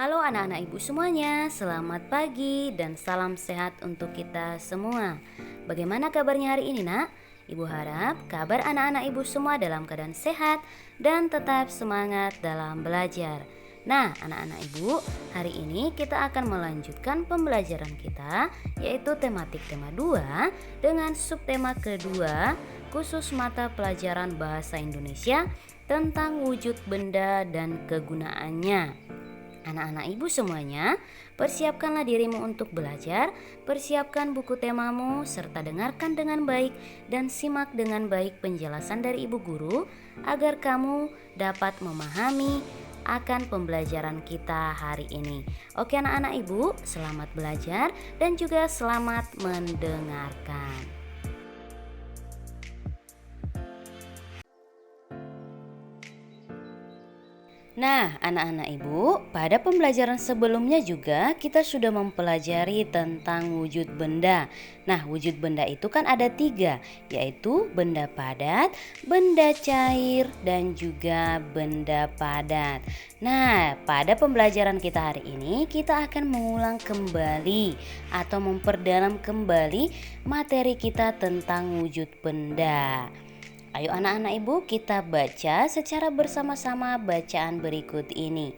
Halo anak-anak ibu semuanya, selamat pagi dan salam sehat untuk kita semua. Bagaimana kabarnya hari ini nak? Ibu harap kabar anak-anak ibu semua dalam keadaan sehat dan tetap semangat dalam belajar. Nah anak-anak ibu, hari ini kita akan melanjutkan pembelajaran kita, yaitu tematik tema 2 dengan subtema kedua, khusus mata pelajaran bahasa Indonesia tentang wujud benda dan kegunaannya. Anak-anak ibu semuanya, persiapkanlah dirimu untuk belajar, persiapkan buku temamu, serta dengarkan dengan baik dan simak dengan baik penjelasan dari ibu guru agar kamu dapat memahami akan pembelajaran kita hari ini. Oke anak-anak ibu, selamat belajar dan juga selamat mendengarkan. Nah, anak-anak ibu, pada pembelajaran sebelumnya juga kita sudah mempelajari tentang wujud benda. Nah, wujud benda itu kan ada 3, yaitu benda padat, benda cair, dan juga benda padat. Nah, pada pembelajaran kita hari ini kita akan mengulang kembali atau memperdalam kembali materi kita tentang wujud benda. Ayo anak-anak ibu kita baca secara bersama-sama bacaan berikut ini.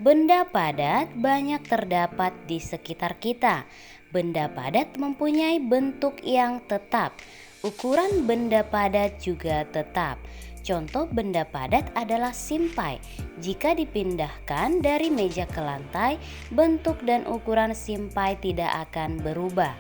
Benda padat banyak terdapat di sekitar kita. Benda padat mempunyai bentuk yang tetap. Ukuran benda padat juga tetap. Contoh benda padat adalah simpai. Jika dipindahkan dari meja ke lantai, bentuk dan ukuran simpai tidak akan berubah.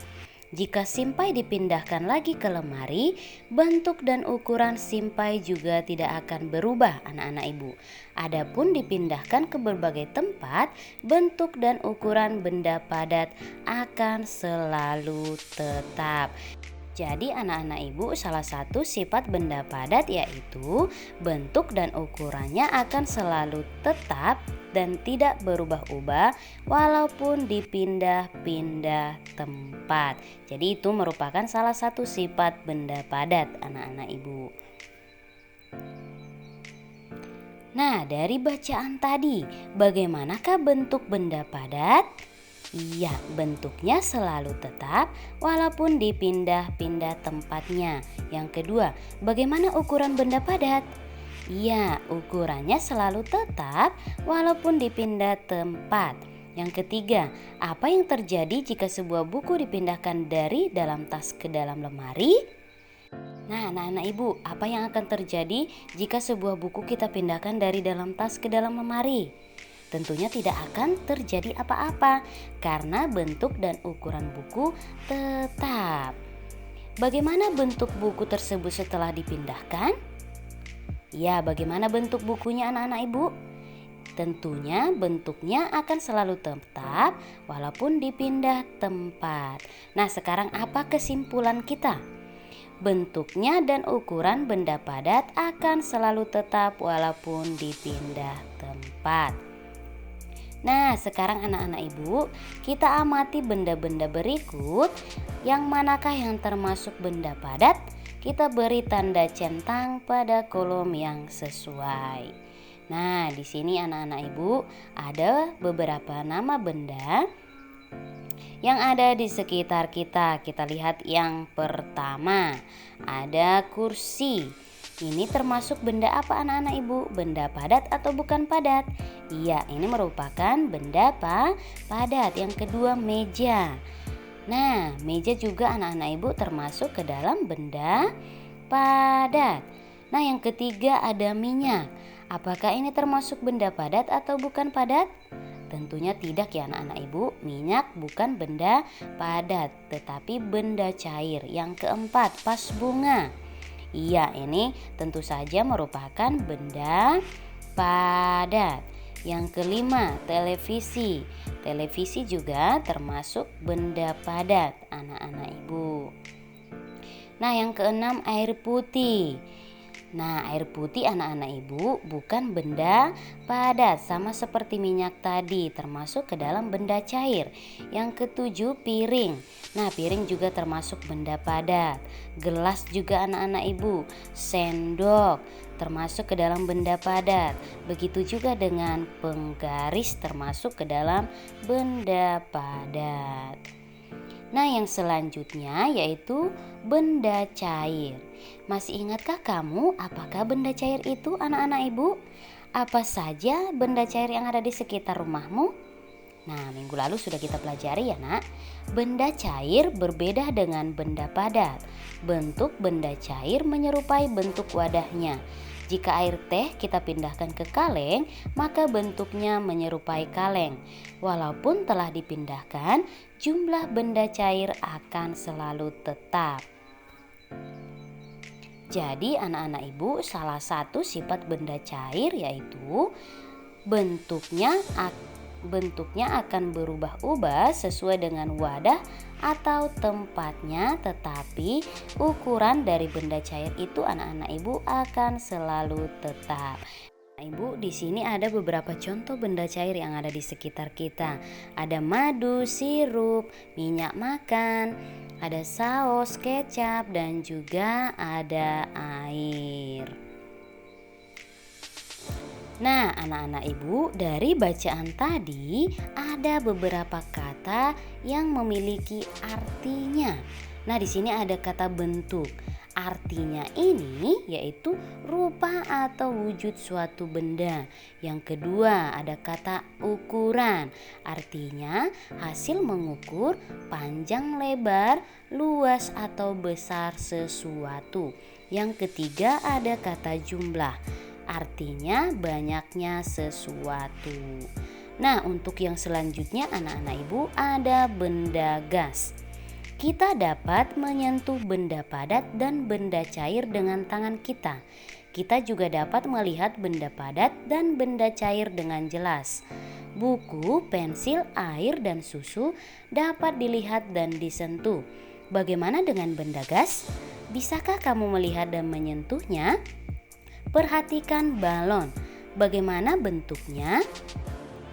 Jika simpai dipindahkan lagi ke lemari, bentuk dan ukuran simpai juga tidak akan berubah anak-anak ibu. Adapun dipindahkan ke berbagai tempat, bentuk dan ukuran benda padat akan selalu tetap. Jadi anak-anak ibu, salah satu sifat benda padat yaitu bentuk dan ukurannya akan selalu tetap dan tidak berubah-ubah walaupun dipindah-pindah tempat. Jadi itu merupakan salah satu sifat benda padat anak-anak ibu. Nah, dari bacaan tadi, bagaimanakah bentuk benda padat? Iya, bentuknya selalu tetap walaupun dipindah-pindah tempatnya. Yang kedua, bagaimana ukuran benda padat? Iya, ukurannya selalu tetap walaupun dipindah tempat. Yang ketiga, apa yang terjadi jika sebuah buku dipindahkan dari dalam tas ke dalam lemari? Nah, anak-anak ibu, apa yang akan terjadi jika sebuah buku kita pindahkan dari dalam tas ke dalam lemari? Tentunya tidak akan terjadi apa-apa karena bentuk dan ukuran buku tetap. Bagaimana bentuk buku tersebut setelah dipindahkan? Ya, bagaimana bentuk bukunya anak-anak ibu? Tentunya bentuknya akan selalu tetap walaupun dipindah tempat. Nah, sekarang apa kesimpulan kita? Bentuknya dan ukuran benda padat akan selalu tetap walaupun dipindah tempat. Nah, sekarang anak-anak ibu, kita amati benda-benda berikut. Yang manakah yang termasuk benda padat? Kita beri tanda centang pada kolom yang sesuai. Nah, di sini anak-anak ibu ada beberapa nama benda yang ada di sekitar kita. Kita lihat yang pertama, ada kursi. Ini termasuk benda apa anak-anak ibu? Benda padat atau bukan padat? Iya, ini merupakan benda padat. Yang kedua, meja. Nah, meja juga anak-anak ibu termasuk ke dalam benda padat. Nah, yang ketiga ada minyak. Apakah ini termasuk benda padat atau bukan padat? Tentunya tidak ya anak-anak ibu, minyak bukan benda padat tetapi benda cair. Yang keempat, vas bunga. Iya, ini tentu saja merupakan benda padat. Yang kelima, televisi. Televisi juga termasuk benda padat anak-anak ibu. Nah, yang keenam, air putih. Nah, air putih anak-anak ibu bukan benda padat sama seperti minyak tadi, termasuk ke dalam benda cair. Yang ketujuh, piring. Nah, piring juga termasuk benda padat. Gelas juga anak-anak ibu, sendok termasuk ke dalam benda padat. Begitu juga dengan penggaris termasuk ke dalam benda padat. Nah, yang selanjutnya yaitu benda cair. Masih ingatkah kamu apakah benda cair itu anak-anak ibu? Apa saja benda cair yang ada di sekitar rumahmu? Nah, minggu lalu sudah kita pelajari ya nak. Benda cair berbeda dengan benda padat. Bentuk benda cair menyerupai bentuk wadahnya. Jika air teh kita pindahkan ke kaleng, maka bentuknya menyerupai kaleng. Walaupun telah dipindahkan, jumlah benda cair akan selalu tetap. Jadi anak-anak ibu, salah satu sifat benda cair yaitu bentuknya akan berubah-ubah sesuai dengan wadah atau tempatnya, tetapi ukuran dari benda cair itu anak-anak ibu akan selalu tetap. Ibu, di sini ada beberapa contoh benda cair yang ada di sekitar kita. Ada madu, sirup, minyak makan, ada saus, kecap, dan juga ada air. Nah, anak-anak ibu, dari bacaan tadi ada beberapa kata yang memiliki artinya. Nah, di sini ada kata bentuk. Artinya ini yaitu rupa atau wujud suatu benda. Yang kedua ada kata ukuran. Artinya hasil mengukur panjang, lebar, luas atau besar sesuatu. Yang ketiga ada kata jumlah. Artinya banyaknya sesuatu. Nah, untuk yang selanjutnya anak-anak ibu ada benda gas. Kita dapat menyentuh benda padat dan benda cair dengan tangan kita. Kita juga dapat melihat benda padat dan benda cair dengan jelas. Buku, pensil, air, dan susu dapat dilihat dan disentuh. Bagaimana dengan benda gas? Bisakah kamu melihat dan menyentuhnya? Perhatikan balon. Bagaimana bentuknya?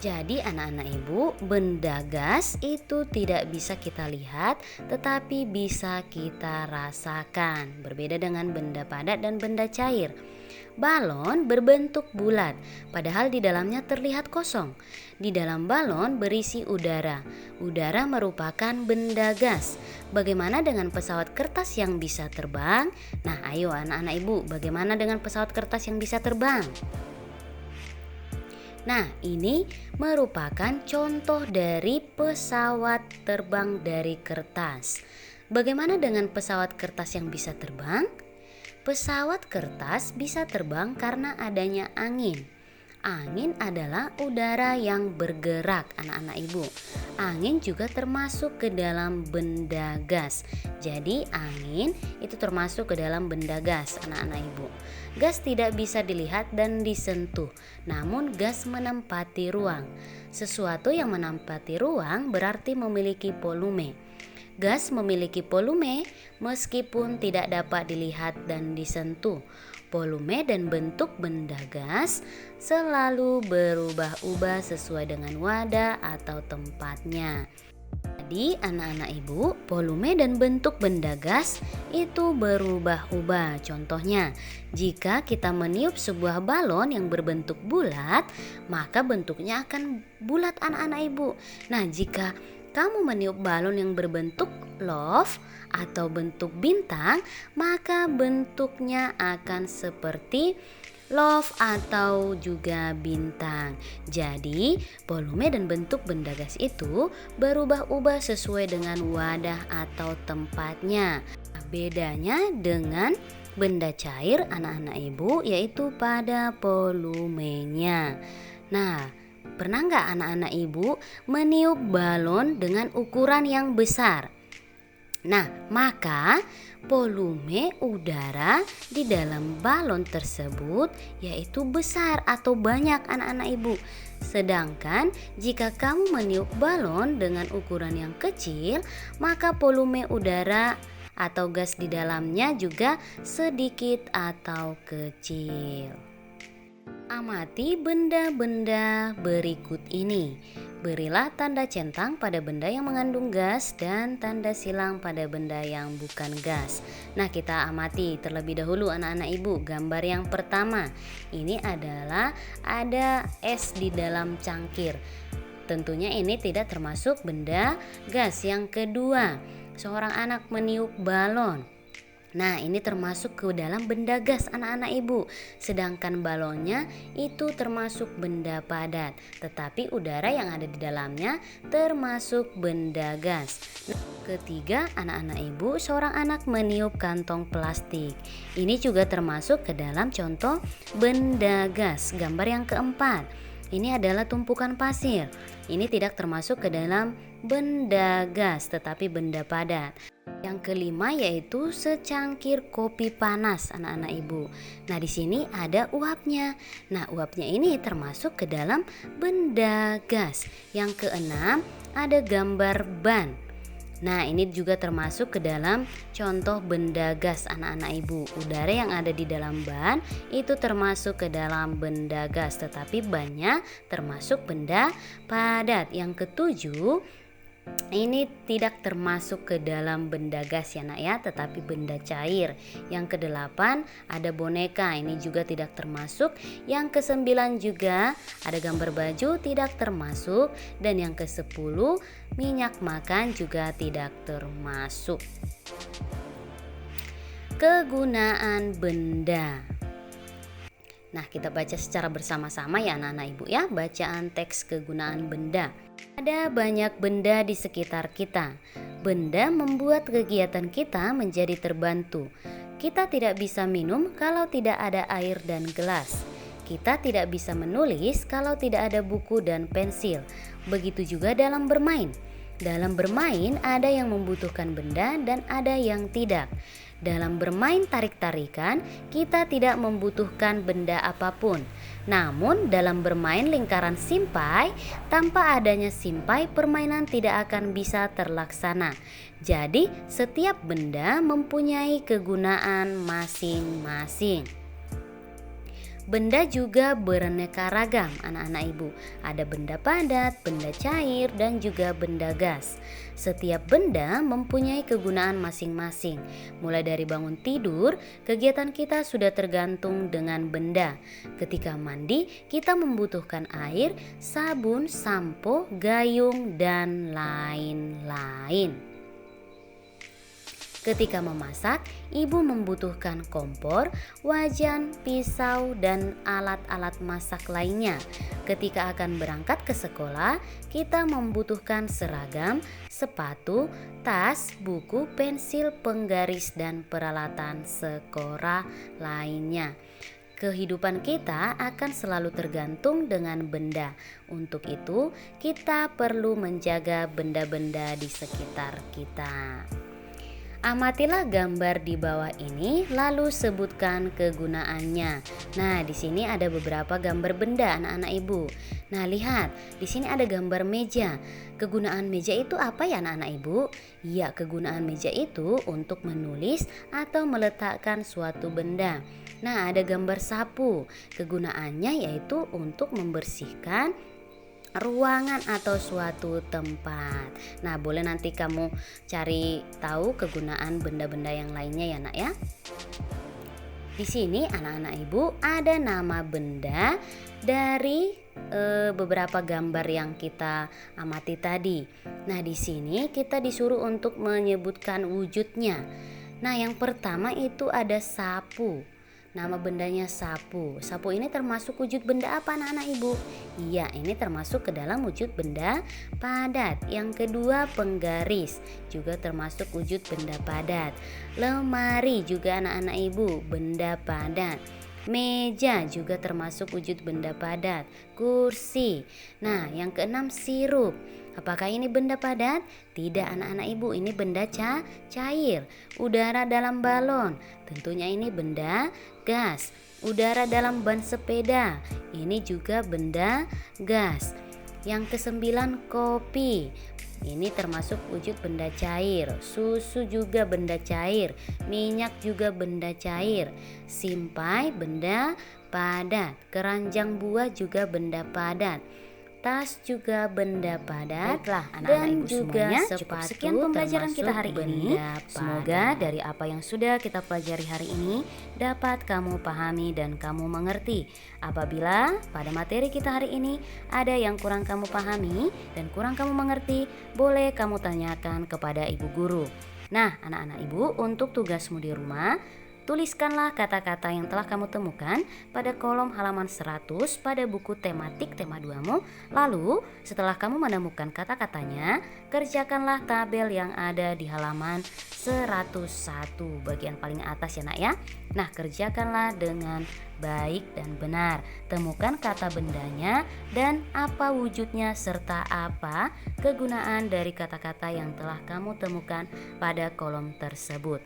Jadi anak-anak ibu, benda gas itu tidak bisa kita lihat tetapi bisa kita rasakan. Berbeda dengan benda padat dan benda cair. Balon berbentuk bulat, padahal di dalamnya terlihat kosong. Di dalam balon berisi udara. Udara merupakan benda gas. Bagaimana dengan pesawat kertas yang bisa terbang? Nah, ayo anak-anak ibu, bagaimana dengan pesawat kertas yang bisa terbang? Nah, ini merupakan contoh dari pesawat terbang dari kertas. Bagaimana dengan pesawat kertas yang bisa terbang? Pesawat kertas bisa terbang karena adanya angin. Angin adalah udara yang bergerak, anak-anak ibu. Angin juga termasuk ke dalam benda gas. Jadi angin itu termasuk ke dalam benda gas, anak-anak ibu. Gas tidak bisa dilihat dan disentuh, namun gas menempati ruang. Sesuatu yang menempati ruang berarti memiliki volume. Gas memiliki volume meskipun tidak dapat dilihat dan disentuh. Volume dan bentuk benda gas selalu berubah-ubah sesuai dengan wadah atau tempatnya. Jadi anak-anak ibu, volume dan bentuk benda gas itu berubah-ubah. Contohnya, jika kita meniup sebuah balon yang berbentuk bulat, maka bentuknya akan bulat anak-anak ibu. Nah, jika kamu meniup balon yang berbentuk love atau bentuk bintang, maka bentuknya akan seperti love atau juga bintang. Jadi, volume dan bentuk benda gas itu berubah-ubah sesuai dengan wadah atau tempatnya. Bedanya dengan benda cair anak-anak ibu yaitu pada volumenya. Nah, pernah nggak anak-anak ibu meniup balon dengan ukuran yang besar? Nah, maka volume udara di dalam balon tersebut yaitu besar atau banyak anak-anak ibu. Sedangkan jika kamu meniup balon dengan ukuran yang kecil, maka volume udara atau gas di dalamnya juga sedikit atau kecil. Amati benda-benda berikut ini. Berilah tanda centang pada benda yang mengandung gas dan tanda silang pada benda yang bukan gas. Nah, kita amati terlebih dahulu anak-anak ibu. Gambar yang pertama, ini adalah ada es di dalam cangkir. Tentunya ini tidak termasuk benda gas. Yang kedua, seorang anak meniup balon. Nah, ini termasuk ke dalam benda gas anak-anak ibu. Sedangkan balonnya itu termasuk benda padat, tetapi udara yang ada di dalamnya termasuk benda gas. Ketiga, anak-anak ibu, seorang anak meniup kantong plastik. Ini juga termasuk ke dalam contoh benda gas. Gambar yang keempat, ini adalah tumpukan pasir. Ini tidak termasuk ke dalam benda gas, tetapi benda padat. Yang kelima yaitu secangkir kopi panas anak-anak ibu. Nah, di sini ada uapnya. Nah, uapnya ini termasuk ke dalam benda gas. Yang keenam ada gambar ban. Nah, ini juga termasuk ke dalam contoh benda gas anak-anak ibu. Udara yang ada di dalam ban itu termasuk ke dalam benda gas, tetapi bannya termasuk benda padat. Yang ketujuh, ini tidak termasuk ke dalam benda gas ya nak ya, tetapi benda cair. Yang kedelapan ada boneka, ini juga tidak termasuk. Yang kesembilan juga ada gambar baju, tidak termasuk. Dan yang kesepuluh minyak makan juga tidak termasuk. Kegunaan benda. Nah, kita baca secara bersama-sama ya anak-anak ibu ya, bacaan teks kegunaan benda. Ada banyak benda di sekitar kita. Benda membuat kegiatan kita menjadi terbantu. Kita tidak bisa minum kalau tidak ada air dan gelas. Kita tidak bisa menulis kalau tidak ada buku dan pensil. Begitu juga dalam bermain. Dalam bermain ada yang membutuhkan benda dan ada yang tidak. Dalam bermain tarik-tarikan, kita tidak membutuhkan benda apapun. Namun dalam bermain lingkaran simpai, tanpa adanya simpai permainan tidak akan bisa terlaksana. Jadi setiap benda mempunyai kegunaan masing-masing. Benda juga beraneka ragam anak-anak ibu. Ada benda padat, benda cair, dan juga benda gas. Setiap benda mempunyai kegunaan masing-masing. Mulai dari bangun tidur, kegiatan kita sudah tergantung dengan benda. Ketika mandi, kita membutuhkan air, sabun, sampo, gayung, dan lain-lain. Ketika memasak, ibu membutuhkan kompor, wajan, pisau, dan alat-alat masak lainnya. Ketika akan berangkat ke sekolah, kita membutuhkan seragam, sepatu, tas, buku, pensil, penggaris, dan peralatan sekolah lainnya. Kehidupan kita akan selalu tergantung dengan benda. Untuk itu, kita perlu menjaga benda-benda di sekitar kita. Amatilah gambar di bawah ini, lalu sebutkan kegunaannya. Nah, di sini ada beberapa gambar benda anak-anak ibu. Nah, lihat, di sini ada gambar meja. Kegunaan meja itu apa ya anak-anak ibu? Ya, kegunaan meja itu untuk menulis atau meletakkan suatu benda. Nah, ada gambar sapu. Kegunaannya yaitu untuk membersihkan ruangan atau suatu tempat. Nah, boleh nanti kamu cari tahu kegunaan benda-benda yang lainnya ya nak ya. Di sini anak-anak ibu ada nama benda dari beberapa gambar yang kita amati tadi. Nah, di sini kita disuruh untuk menyebutkan wujudnya. Nah, yang pertama itu ada sapu. Nama bendanya sapu. Sapu ini termasuk wujud benda apa anak-anak ibu? Iya, ini termasuk ke dalam wujud benda padat. Yang kedua penggaris, juga termasuk wujud benda padat. Lemari juga anak-anak ibu, benda padat. Meja juga termasuk wujud benda padat. Kursi. Nah, yang keenam sirup. Apakah ini benda padat? Tidak anak-anak ibu, ini benda cair. Udara dalam balon, tentunya ini benda gas. Udara dalam ban sepeda, ini juga benda gas. Yang kesembilan kopi. Ini termasuk wujud benda cair. Susu juga benda cair, minyak juga benda cair, simpai benda padat, keranjang buah juga benda padat, tas juga benda padat. Baiklah, anak-anak dan ibu juga semuanya, sepatu cukup sekian pembelajaran kita termasuk hari ini. benda Semoga padat. dari apa yang sudah kita pelajari hari ini dapat kamu pahami dan kamu mengerti. Apabila pada materi kita hari ini ada yang kurang kamu pahami dan kurang kamu mengerti, boleh kamu tanyakan kepada ibu guru. Nah, anak-anak ibu, untuk tugasmu di rumah, tuliskanlah kata-kata yang telah kamu temukan pada kolom halaman 100 pada buku tematik tema 2-mu. Lalu setelah kamu menemukan kata-katanya, kerjakanlah tabel yang ada di halaman 101 bagian paling atas ya nak ya. Nah, kerjakanlah dengan baik dan benar. Temukan kata bendanya dan apa wujudnya serta apa kegunaan dari kata-kata yang telah kamu temukan pada kolom tersebut.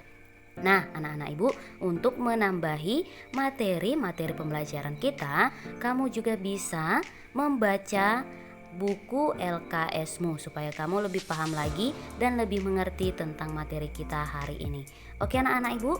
Nah, anak-anak ibu, untuk menambahi materi-materi pembelajaran kita, kamu juga bisa membaca buku LKS-mu supaya kamu lebih paham lagi dan lebih mengerti tentang materi kita hari ini. Oke anak-anak ibu?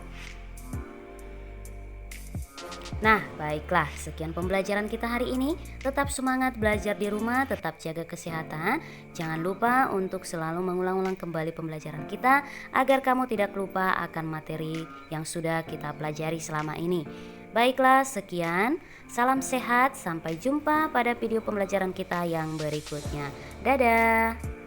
Nah, baiklah, sekian pembelajaran kita hari ini. Tetap semangat belajar di rumah, tetap jaga kesehatan. Jangan lupa untuk selalu mengulang-ulang kembali pembelajaran kita agar kamu tidak lupa akan materi yang sudah kita pelajari selama ini. Baiklah, sekian. Salam sehat, sampai jumpa pada video pembelajaran kita yang berikutnya. Dadah.